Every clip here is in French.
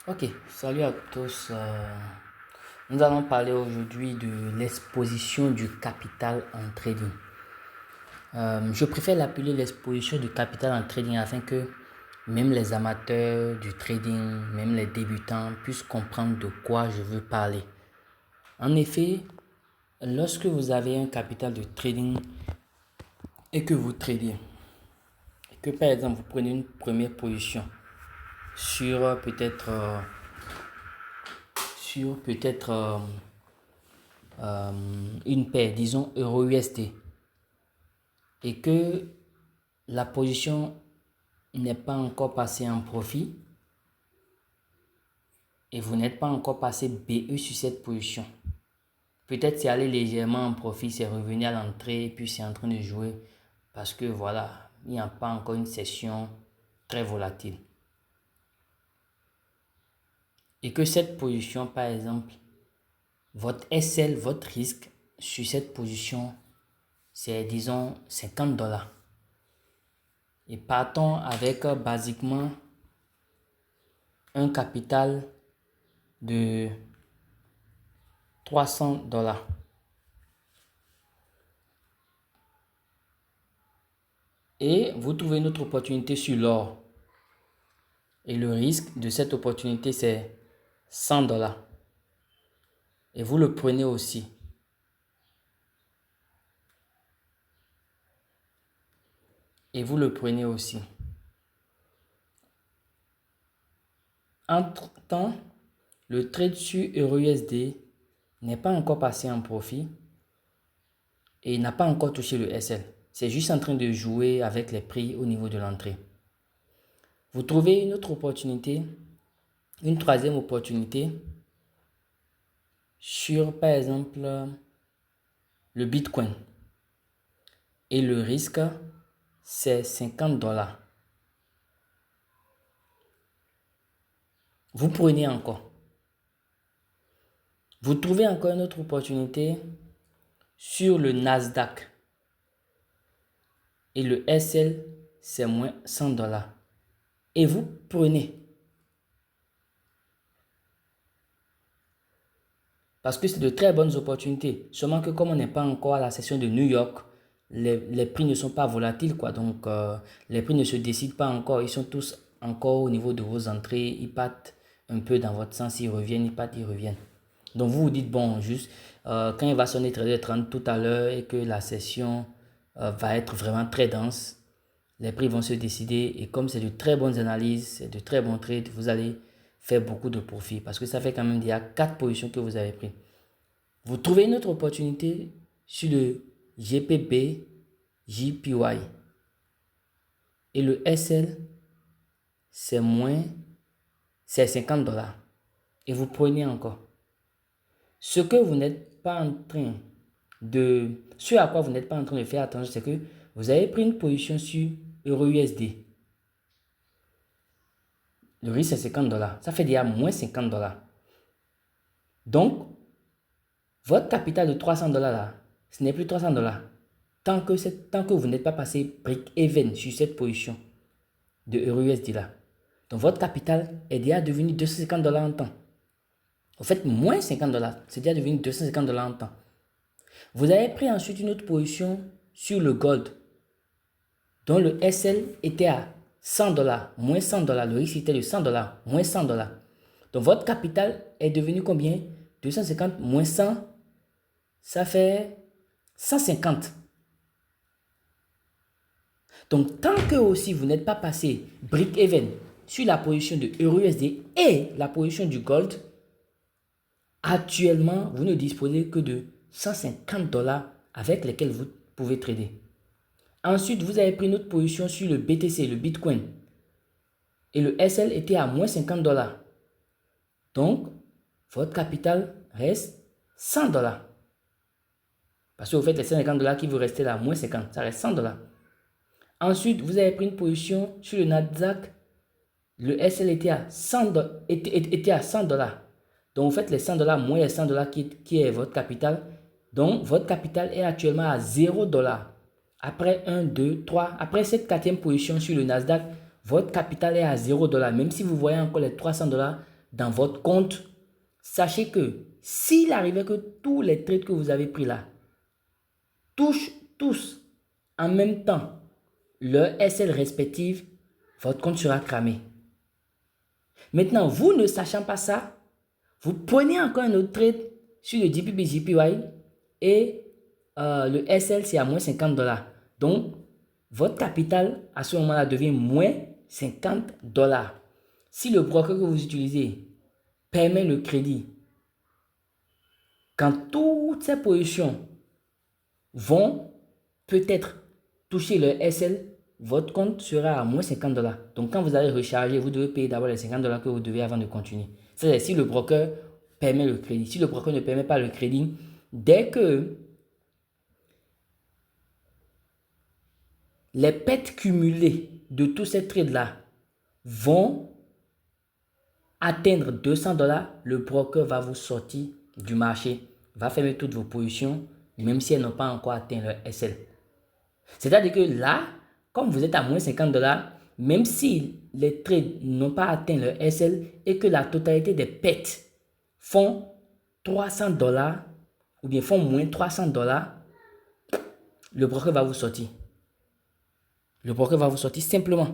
Ok, salut à tous. Nous allons parler aujourd'hui de l'exposition du capital en trading. Je préfère l'appeler l'exposition du capital en trading afin que même les amateurs du trading, même les débutants puissent comprendre de quoi je veux parler. En effet, lorsque vous avez un capital de trading et que vous tradez, et que par exemple vous prenez une première position sur peut-être une paire, disons euro USD, et que la position n'est pas encore passée en profit et vous n'êtes pas encore passé BE sur cette position. Peut-être c'est allé légèrement en profit, c'est revenu à l'entrée et puis c'est en train de jouer parce que voilà, il n'y a pas encore une session très volatile. Et que cette position, par exemple, votre SL, votre risque sur cette position, c'est disons $50. Et partons avec basiquement un capital de $300. Et vous trouvez une autre opportunité sur l'or. Et le risque de cette opportunité, c'est $100. Et vous le prenez aussi. Et vous le prenez aussi. Entre-temps, le trade sur EURUSD n'est pas encore passé en profit et n'a pas encore touché le SL. C'est juste en train de jouer avec les prix au niveau de l'entrée. Vous trouvez une autre opportunité, une troisième opportunité sur par exemple le Bitcoin. Et le risque, c'est $50. Vous prenez encore. Vous trouvez encore une autre opportunité sur le Nasdaq. Et le SL, c'est moins $100. Et vous prenez. Parce que c'est de très bonnes opportunités. Seulement que comme on n'est pas encore à la session de New York, les prix ne sont pas volatiles, quoi. Donc, les prix ne se décident pas encore. Ils sont tous encore au niveau de vos entrées. Ils partent un peu dans votre sens. Ils reviennent, ils partent, ils reviennent. Donc, vous vous dites, bon, juste, quand il va sonner 13h30 tout à l'heure et que la session va être vraiment très dense, les prix vont se décider. Et comme c'est de très bonnes analyses, c'est de très bons trades, vous allez faire beaucoup de profit. Parce que ça fait quand même déjà 4 positions que vous avez prises. Vous trouvez une autre opportunité sur le GPB JPY. Et le SL, c'est $50. Et vous prenez encore. Ce que vous n'êtes pas en train ce à quoi vous n'êtes pas en train de faire attention, c'est que vous avez pris une position sur EURUSD. Le risque, c'est $50. Ça fait déjà moins $50. Donc, votre capital de $300 là, ce n'est plus $300. Tant que vous n'êtes pas passé break-even sur cette position de EURUSD là. Donc, votre capital est déjà devenu $250 en temps. En fait, moins $50. C'est déjà devenu $250 en temps. Vous avez pris ensuite une autre position sur le gold, dont le SL était à $100, moins $100. Le risque était de $100, moins $100. Donc, votre capital est devenu combien? 250 moins 100, ça fait 150. Donc, tant que aussi vous n'êtes pas passé break-even sur la position de EURUSD et la position du gold, actuellement, vous ne disposez que de $150 avec lesquels vous pouvez trader. Ensuite, vous avez pris une autre position sur le BTC, le Bitcoin. Et le SL était à moins $50. Donc, votre capital reste $100. Parce que vous faites les $50 qui vous restaient là, moins 50, ça reste $100. Ensuite, vous avez pris une position sur le Nasdaq. Le SL était à $100. Donc, vous faites les $100 moins les $100 qui est votre capital. Donc, votre capital est actuellement à $0. Après 1, 2, 3, après cette quatrième position sur le Nasdaq, votre capital est à $0. Même si vous voyez encore les $300, dans votre compte, sachez que s'il arrivait que tous les trades que vous avez pris là touchent tous en même temps leur SL respective, votre compte sera cramé. Maintenant, vous ne sachant pas ça, vous prenez encore un autre trade sur le GPP-JPY et le SL c'est à moins 50 $. Donc, votre capital à ce moment-là devient moins 50 $. Si le broker que vous utilisez permet le crédit, quand toutes ces positions vont peut-être toucher le SL, votre compte sera à moins 50 $. Donc, quand vous allez recharger, vous devez payer d'abord les 50 $ que vous devez avant de continuer. C'est-à-dire si le broker permet le crédit. Si le broker ne permet pas le crédit, dès que les pertes cumulées de tous ces trades-là vont atteindre 200 $, le broker va vous sortir du marché, va fermer toutes vos positions, même si elles n'ont pas encore atteint leur SL. C'est-à-dire que là, comme vous êtes à moins 50 $, même si les trades n'ont pas atteint leur SL et que la totalité des pertes font 300 $ ou bien font moins 300 $, le broker va vous sortir. Le broker va vous sortir simplement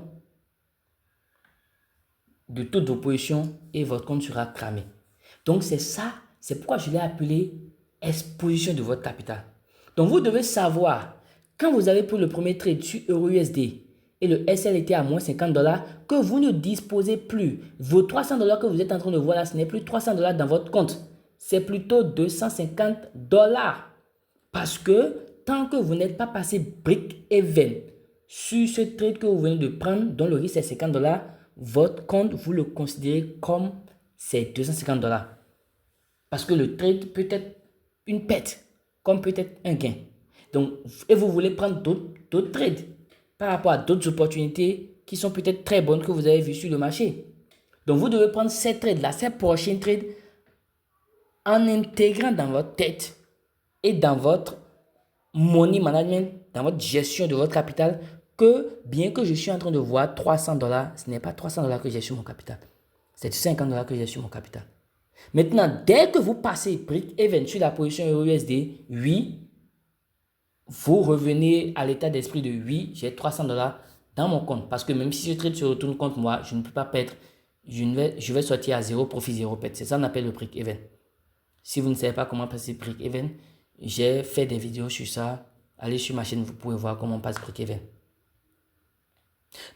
de toutes vos positions et votre compte sera cramé. Donc c'est ça, c'est pourquoi je l'ai appelé exposition de votre capital. Donc vous devez savoir, quand vous avez pris le premier trade sur EURUSD et le SL était à moins 50 $, que vous ne disposez plus. Vos 300 $ que vous êtes en train de voir là, ce n'est plus 300 $ dans votre compte. C'est plutôt 250 $. Parce que tant que vous n'êtes pas passé break-even sur ce trade que vous venez de prendre, dont le risque est 50 $, votre compte, vous le considérez comme c'est 250 $. Parce que le trade peut être une perte, comme peut être un gain. Donc, et vous voulez prendre d'autres trades par rapport à d'autres opportunités qui sont peut-être très bonnes que vous avez vues sur le marché. Donc, vous devez prendre ces trades-là, ces prochains trades, en intégrant dans votre tête et dans votre money management, dans votre gestion de votre capital, que bien que je suis en train de voir 300 $, ce n'est pas 300 $ que j'ai sur mon capital. C'est 50 $ que j'ai sur mon capital. Maintenant, dès que vous passez break-even sur la position EURUSD, oui, vous revenez à l'état d'esprit de oui, j'ai 300 $ dans mon compte. Parce que même si ce trade se retourne contre moi, je ne peux pas perdre. Je vais sortir à zéro profit, zéro perte. C'est ça qu'on appelle le break-even. Si vous ne savez pas comment passer break-even, j'ai fait des vidéos sur ça. Allez sur ma chaîne, vous pouvez voir comment on passe break-even.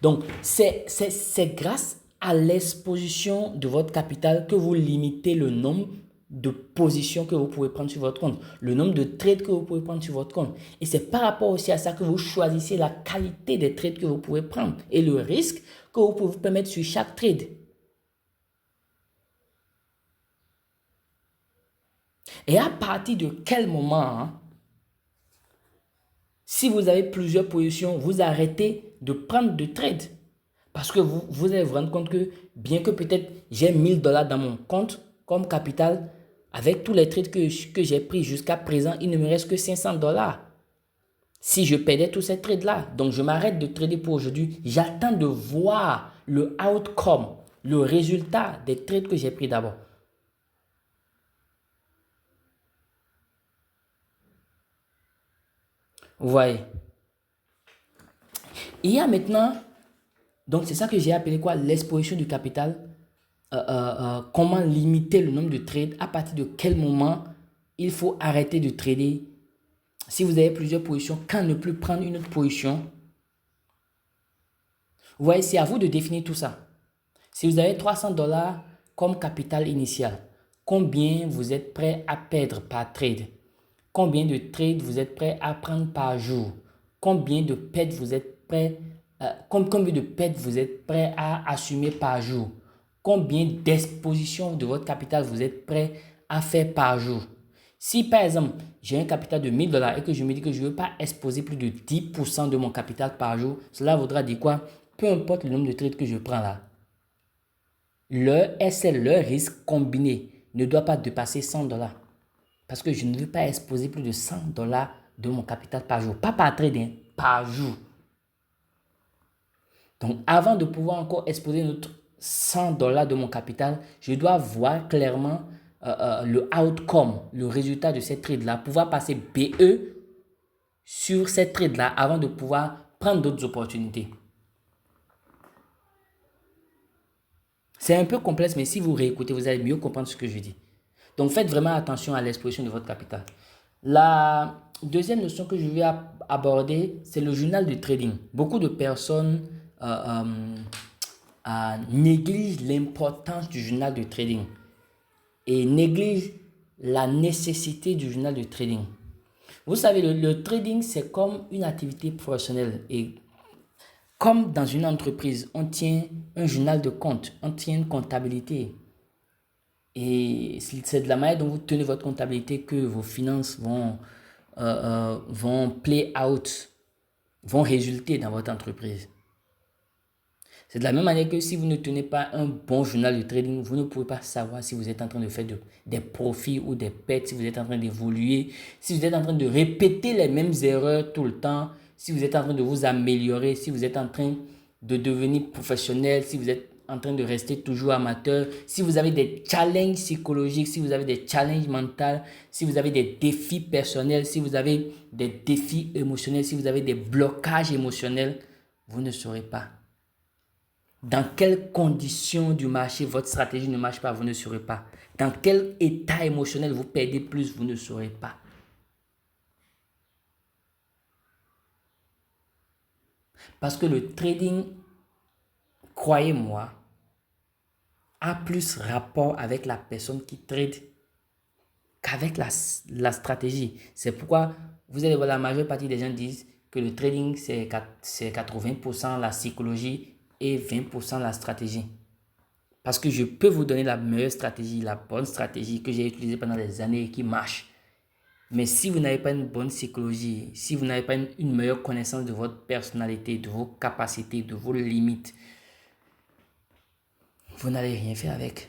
Donc, c'est grâce à l'exposition de votre capital que vous limitez le nombre de positions que vous pouvez prendre sur votre compte, le nombre de trades que vous pouvez prendre sur votre compte. Et c'est par rapport aussi à ça que vous choisissez la qualité des trades que vous pouvez prendre et le risque que vous pouvez vous permettre sur chaque trade. Et à partir de quel moment, si vous avez plusieurs positions, vous arrêtez de prendre de trades. Parce que vous allez vous rendre compte que bien que peut-être j'ai 1000 $ dans mon compte comme capital, avec tous les trades que j'ai pris jusqu'à présent, il ne me reste que 500 $. Si je perdais tous ces trades-là, donc je m'arrête de trader pour aujourd'hui, j'attends de voir le outcome, le résultat des trades que j'ai pris d'abord. Vous voyez. Il y a maintenant, donc c'est ça que j'ai appelé quoi? L'exposition du capital. Comment limiter le nombre de trades, à partir de quel moment il faut arrêter de trader. Si vous avez plusieurs positions, quand ne plus prendre une autre position. Vous voyez, c'est à vous de définir tout ça. Si vous avez 300 $ comme capital initial, combien vous êtes prêt à perdre par trade? Combien de trades vous êtes prêt à prendre par jour? Combien de pertes vous êtes prêt, combien de pertes vous êtes prêt à assumer par jour? Combien d'expositions de votre capital vous êtes prêt à faire par jour? Si par exemple, j'ai un capital de 1000 $ et que je me dis que je ne veux pas exposer plus de 10% de mon capital par jour, cela voudra dire quoi? Peu importe le nombre de trades que je prends là, leur SL, leur risque combiné ne doit pas dépasser 100 $. Parce que je ne veux pas exposer plus de 100 $ de mon capital par jour. Pas par trade, par jour. Donc, avant de pouvoir encore exposer $100 de mon capital, je dois voir clairement le outcome, le résultat de cette trade-là, pouvoir passer BE sur cette trade-là avant de pouvoir prendre d'autres opportunités. C'est un peu complexe, mais si vous réécoutez, vous allez mieux comprendre ce que je dis. Donc, faites vraiment attention à l'exposition de votre capital. La deuxième notion que je vais aborder, c'est le journal de trading. Beaucoup de personnes négligent l'importance du journal de trading et négligent la nécessité du journal de trading. Vous savez, le trading, c'est comme une activité professionnelle. Et comme dans une entreprise, on tient un journal de compte, on tient une comptabilité. Et c'est de la manière dont vous tenez votre comptabilité que vos finances vont play out, vont résulter dans votre entreprise. C'est de la même manière que si vous ne tenez pas un bon journal de trading, vous ne pouvez pas savoir si vous êtes en train de faire des profits ou des pertes, si vous êtes en train d'évoluer, si vous êtes en train de répéter les mêmes erreurs tout le temps, si vous êtes en train de vous améliorer, si vous êtes en train de devenir professionnel, si vous êtes en train de rester toujours amateur, si vous avez des challenges psychologiques, si vous avez des challenges mentaux, si vous avez des défis personnels, si vous avez des défis émotionnels, si vous avez des blocages émotionnels, vous ne saurez pas. Dans quelles conditions du marché votre stratégie ne marche pas, vous ne saurez pas. Dans quel état émotionnel vous perdez plus, vous ne saurez pas. Parce que le trading, croyez-moi, a plus rapport avec la personne qui trade qu'avec la stratégie. C'est pourquoi vous allez voir la majeure partie des gens disent que le trading, c'est 80% la psychologie et 20% la stratégie. Parce que je peux vous donner la meilleure stratégie, la bonne stratégie que j'ai utilisée pendant des années et qui marche. Mais si vous n'avez pas une bonne psychologie, si vous n'avez pas une meilleure connaissance de votre personnalité, de vos capacités, de vos limites, vous n'allez rien faire avec.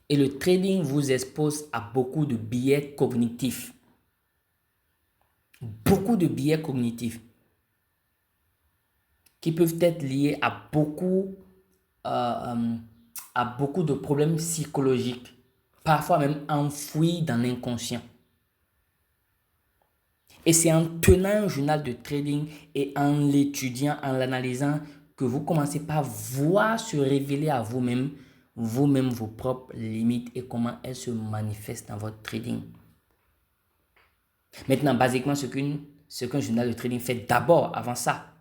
Et le trading vous expose à beaucoup de biais cognitifs. Beaucoup de biais cognitifs qui peuvent être liés à beaucoup de problèmes psychologiques, parfois même enfouis dans l'inconscient. Et c'est en tenant un journal de trading et en l'étudiant, en l'analysant, que vous commencez par voir se révéler à vous-même vos propres limites et comment elles se manifestent dans votre trading. Maintenant, basiquement, ce qu'un journal de trading fait d'abord, avant ça,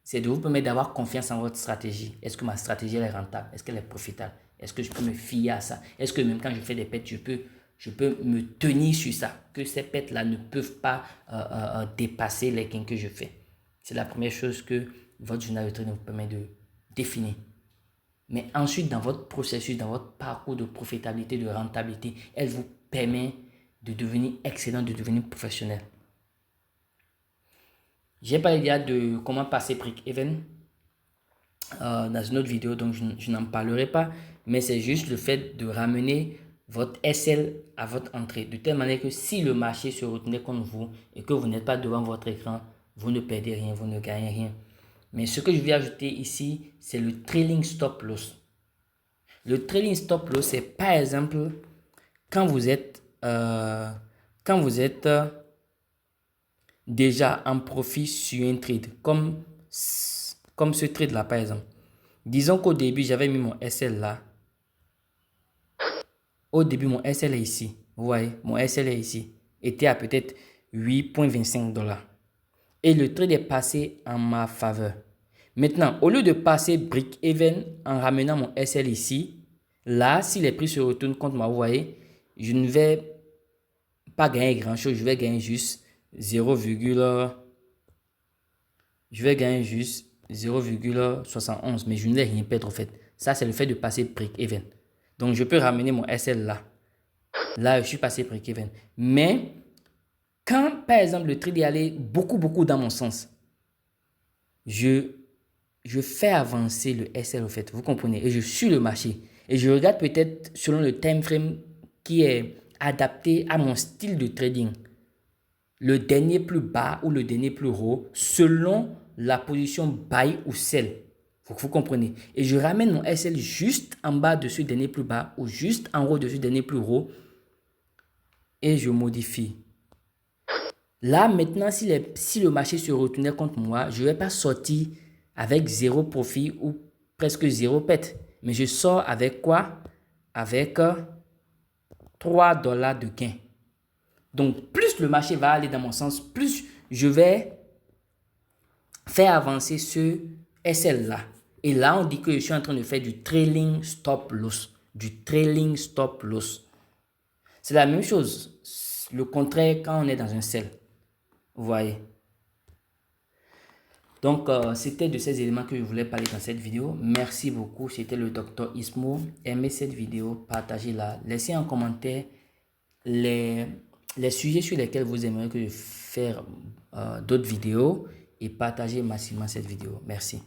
c'est de vous permettre d'avoir confiance en votre stratégie. Est-ce que ma stratégie elle est rentable? Est-ce qu'elle est profitable? Est-ce que je peux me fier à ça? Est-ce que même quand je fais des pertes, je peux me tenir sur ça? Que ces pertes-là ne peuvent pas dépasser les gains que je fais. C'est la première chose que votre journal de trading vous permet de définir. Mais ensuite, dans votre processus, dans votre parcours de profitabilité, de rentabilité, elle vous permet de devenir excellent, de devenir professionnel. J'ai parlé déjà de comment passer break-even dans une autre vidéo, donc je n'en parlerai pas. Mais c'est juste le fait de ramener votre SL à votre entrée. De telle manière que si le marché se retournait contre vous et que vous n'êtes pas devant votre écran, vous ne perdez rien, vous ne gagnez rien. Mais ce que je vais ajouter ici, c'est le trailing stop loss. Le trailing stop loss, c'est par exemple quand vous êtes déjà en profit sur un trade, comme ce trade là par exemple. Disons qu'au début, j'avais mis mon SL là. Au début, mon SL est ici. Vous voyez, mon SL est ici. Était à peut-être 8,25 $. Et le trade est passé en ma faveur. Maintenant, au lieu de passer break-even en ramenant mon SL ici, là, si les prix se retournent contre moi, vous voyez, je ne vais pas gagner grand-chose. Je vais gagner juste 0,71, mais je ne vais rien perdre en fait. Ça, c'est le fait de passer break-even. Donc, je peux ramener mon SL là. Là, je suis passé break-even. Mais, quand, par exemple, le trade est allé beaucoup dans mon sens, je fais avancer le SL au fait. Vous comprenez? Et je suis le marché. Et je regarde peut-être selon le time frame qui est adapté à mon style de trading. Le dernier plus bas ou le dernier plus haut selon la position buy ou sell. Faut que vous compreniez. Et je ramène mon SL juste en bas de ce dernier plus bas ou juste en haut de ce dernier plus haut. Et je modifie. Là, maintenant, si le marché se retournait contre moi, je ne vais pas sortir avec zéro profit ou presque zéro perte. Mais je sors avec quoi? Avec 3 $ de gain. Donc, plus le marché va aller dans mon sens, plus je vais faire avancer ce SL-là. Et là, on dit que je suis en train de faire du trailing stop loss. Du trailing stop loss. C'est la même chose. Le contraire quand on est dans un sell. Vous voyez. Donc, c'était de ces éléments que je voulais parler dans cette vidéo. Merci beaucoup. C'était le Dr Ismo. Aimez cette vidéo, partagez-la. Laissez en commentaire les sujets sur lesquels vous aimeriez que je fasse d'autres vidéos et partagez massivement cette vidéo. Merci.